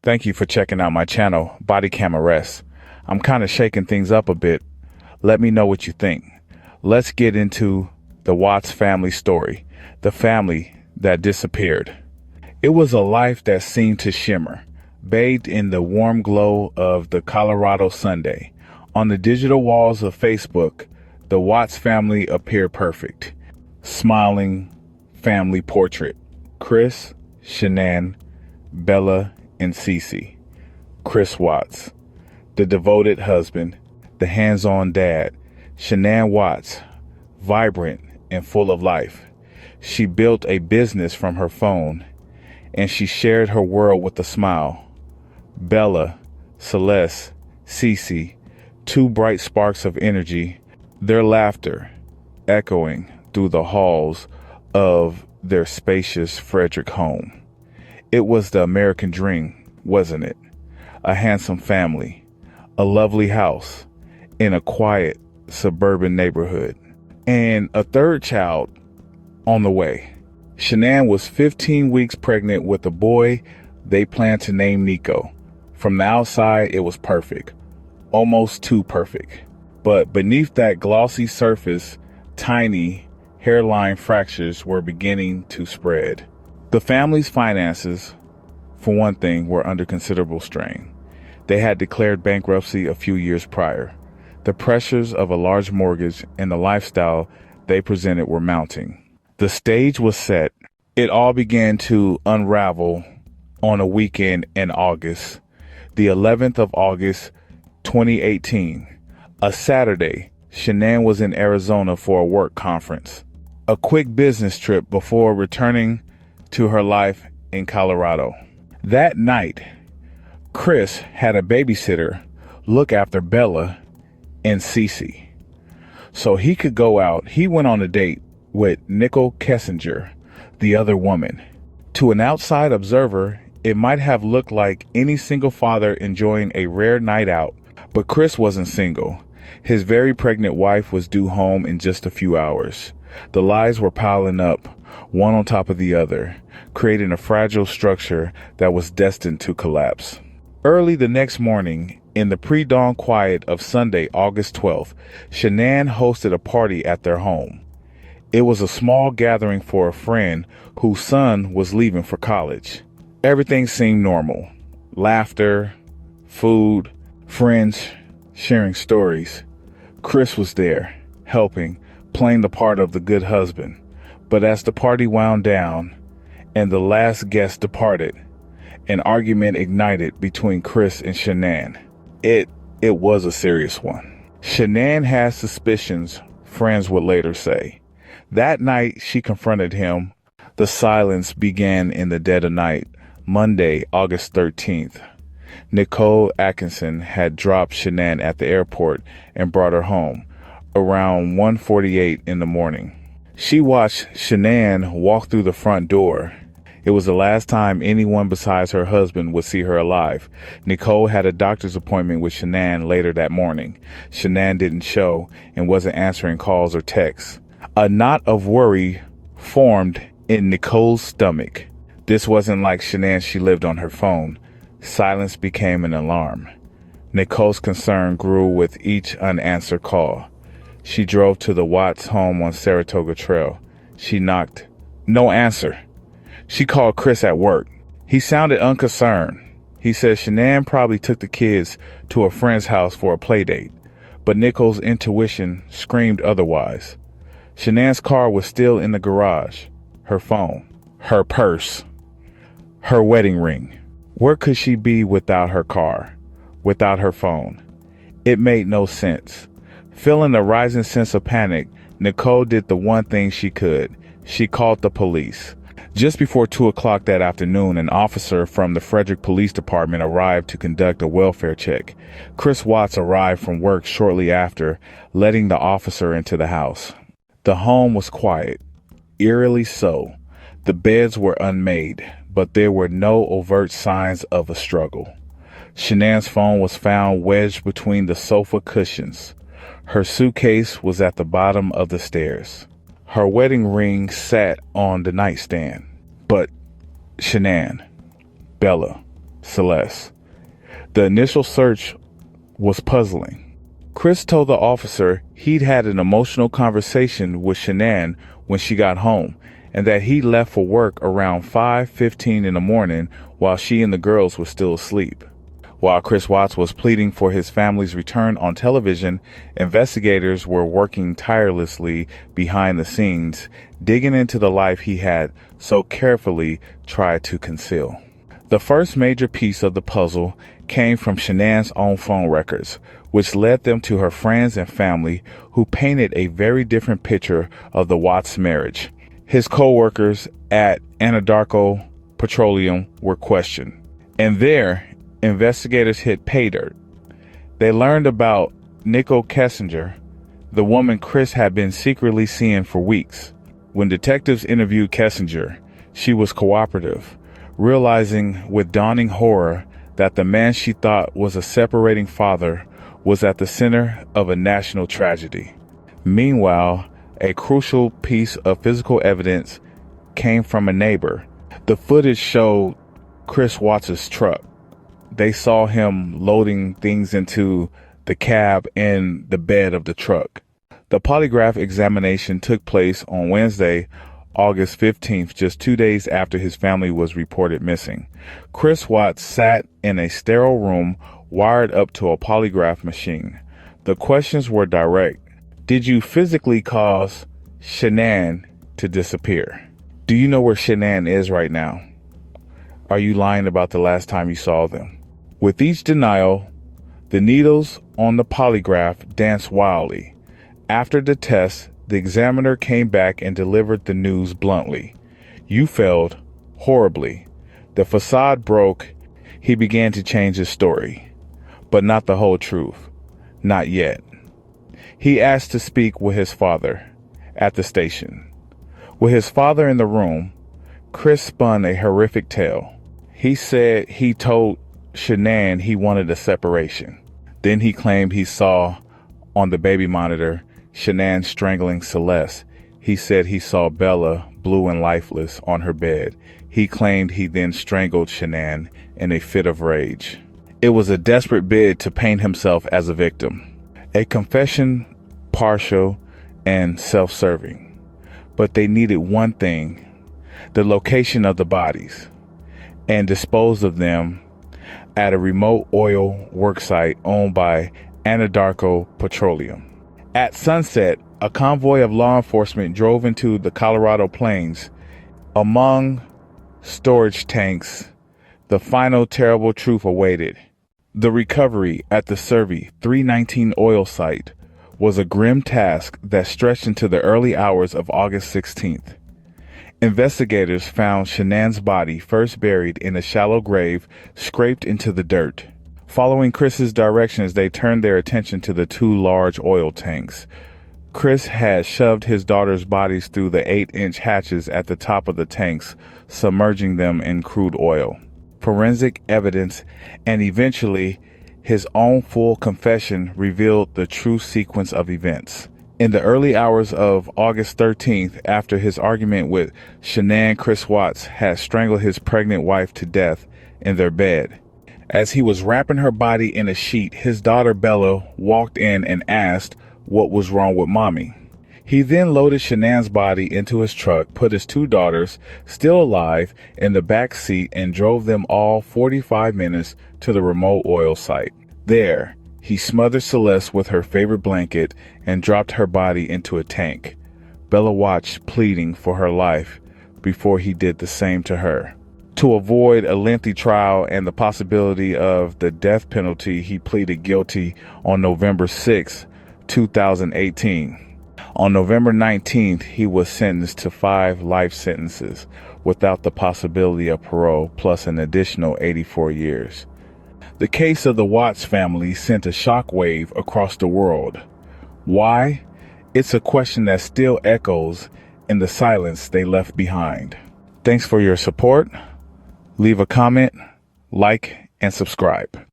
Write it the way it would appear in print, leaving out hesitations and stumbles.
Thank you for checking out my channel, Body Cam Arrest. I'm kind of shaking things up a bit. Let me know what you think. Let's get into the Watts family story, the family that disappeared. It was a life that seemed to shimmer, bathed in the warm glow of the Colorado Sunday. On the digital walls of Facebook, the Watts family appeared perfect. Smiling family portrait. Chris, Shanann, Bella, and Cece. Chris Watts, the devoted husband, the hands-on dad. Shanann Watts, vibrant and full of life. She built a business from her phone, and she shared her world with a smile. Bella, Celeste, Cece, two bright sparks of energy, their laughter echoing through the halls of their spacious Frederick home. It was the American dream, wasn't it? A handsome family, a lovely house in a quiet suburban neighborhood, and a third child on the way. Shanann was 15 weeks pregnant with a boy they planned to name Nico. From the outside, it was perfect, almost too perfect. But beneath that glossy surface, tiny hairline fractures were beginning to spread. The family's finances, for one thing, were under considerable strain. They had declared bankruptcy a few years prior. The pressures of a large mortgage and the lifestyle they presented were mounting. The stage was set. It all began to unravel on a weekend in August, the 11th of August, 2018. A Saturday, Shanann was in Arizona for a work conference, a quick business trip before returning to her life in Colorado. That night, Chris had a babysitter look after Bella and Cece, so he could go out. He went on a date with Nicole Kessinger, the other woman. To an outside observer, it might have looked like any single father enjoying a rare night out, but Chris wasn't single. His very pregnant wife was due home in just a few hours. The lies were piling up, one on top of the other, creating a fragile structure that was destined to collapse. Early the next morning, in the pre-dawn quiet of Sunday, August 12th, Shanann hosted a party at their home. It was a small gathering for a friend whose son was leaving for college. Everything seemed normal. Laughter, food, friends sharing stories. Chris was there, helping, playing the part of the good husband. But as the party wound down and the last guest departed, an argument ignited between Chris and Shanann. It was a serious one. Shanann had suspicions, friends would later say. That night, she confronted him. The silence began in the dead of night, Monday, August 13th. Nicole Atkinson had dropped Shanann at the airport and brought her home around 1:48 in the morning. She watched Shanann walk through the front door. It was the last time anyone besides her husband would see her alive. Nicole had a doctor's appointment with Shanann later that morning. Shanann didn't show and wasn't answering calls or texts. A knot of worry formed in Nicole's stomach. This wasn't like Shanann. She lived on her phone. Silence became an alarm. Nicole's concern grew with each unanswered call. She drove to the Watts home on Saratoga Trail. She knocked. No answer. She called Chris at work. He sounded unconcerned. He said Shanann probably took the kids to a friend's house for a play date, but Nicole's intuition screamed otherwise. Shanann's car was still in the garage. Her phone, her purse, her wedding ring. Where could she be without her car, without her phone? It made no sense. Feeling a rising sense of panic, Nicole did the one thing she could. She called the police. Just before 2 o'clock that afternoon, an officer from the Frederick Police Department arrived to conduct a welfare check. Chris Watts arrived from work shortly after, letting the officer into the house. The home was quiet, eerily so. The beds were unmade, but there were no overt signs of a struggle. Shanann's phone was found wedged between the sofa cushions. Her suitcase was at the bottom of the stairs. Her wedding ring sat on the nightstand. But Shanann, Bella, Celeste. The initial search was puzzling. Chris told the officer he'd had an emotional conversation with Shanann when she got home, and that he left for work around 5:15 in the morning while she and the girls were still asleep. While Chris Watts was pleading for his family's return on television, investigators were working tirelessly behind the scenes, digging into the life he had so carefully tried to conceal. The first major piece of the puzzle came from Shanann's own phone records, which led them to her friends and family, who painted a very different picture of the Watts marriage. His co-workers at Anadarko Petroleum were questioned, and there, investigators hit pay dirt. They learned about Nicole Kessinger, the woman Chris had been secretly seeing for weeks. When detectives interviewed Kessinger, she was cooperative, realizing with dawning horror that the man she thought was a separating father was at the center of a national tragedy. Meanwhile, a crucial piece of physical evidence came from a neighbor. The footage showed Chris Watts' truck. They saw him loading things into the cab and the bed of the truck. The polygraph examination took place on Wednesday, August 15th, just 2 days after his family was reported missing. Chris Watts sat in a sterile room wired up to a polygraph machine. The questions were direct. Did you physically cause Shanann to disappear? Do you know where Shanann is right now? Are you lying about the last time you saw them? With each denial, the needles on the polygraph danced wildly. After the test, the examiner came back and delivered the news bluntly. You failed horribly. The facade broke. He began to change his story, but not the whole truth. Not yet. He asked to speak with his father at the station. With his father in the room, Chris spun a horrific tale. He said he told Shanann he wanted a separation. Then he claimed he saw on the baby monitor Shanann strangling Celeste. He said he saw Bella, blue and lifeless, on her bed. He claimed he then strangled Shanann in a fit of rage. It was a desperate bid to paint himself as a victim. A confession partial and self-serving. But they needed one thing: the location of the bodies, and disposed of them at a remote oil worksite owned by Anadarko Petroleum. At sunset, a convoy of law enforcement drove into the Colorado Plains. Among storage tanks, the final terrible truth awaited. The recovery at the Survey 319 oil site was a grim task that stretched into the early hours of August 16th. Investigators found Shanann's body first buried in a shallow grave scraped into the dirt. Following Chris's directions, they turned their attention to the two large oil tanks. Chris had shoved his daughter's bodies through the 8-inch hatches at the top of the tanks, submerging them in crude oil. Forensic evidence and eventually his own full confession revealed the true sequence of events. In the early hours of August 13th, after his argument with Shanann, Chris Watts had strangled his pregnant wife to death in their bed. As he was wrapping her body in a sheet, his daughter Bella walked in and asked what was wrong with mommy. He then loaded Shanann's body into his truck, put his two daughters, still alive, in the back seat and drove them all 45 minutes to the remote oil site. There, he smothered Celeste with her favorite blanket and dropped her body into a tank. Bella watched, pleading for her life, before he did the same to her. To avoid a lengthy trial and the possibility of the death penalty, he pleaded guilty on November 6, 2018. On November 19th, he was sentenced to 5 life sentences without the possibility of parole, plus an additional 84 years. The case of the Watts family sent a shockwave across the world. Why? It's a question that still echoes in the silence they left behind. Thanks for your support. Leave a comment, like, and subscribe.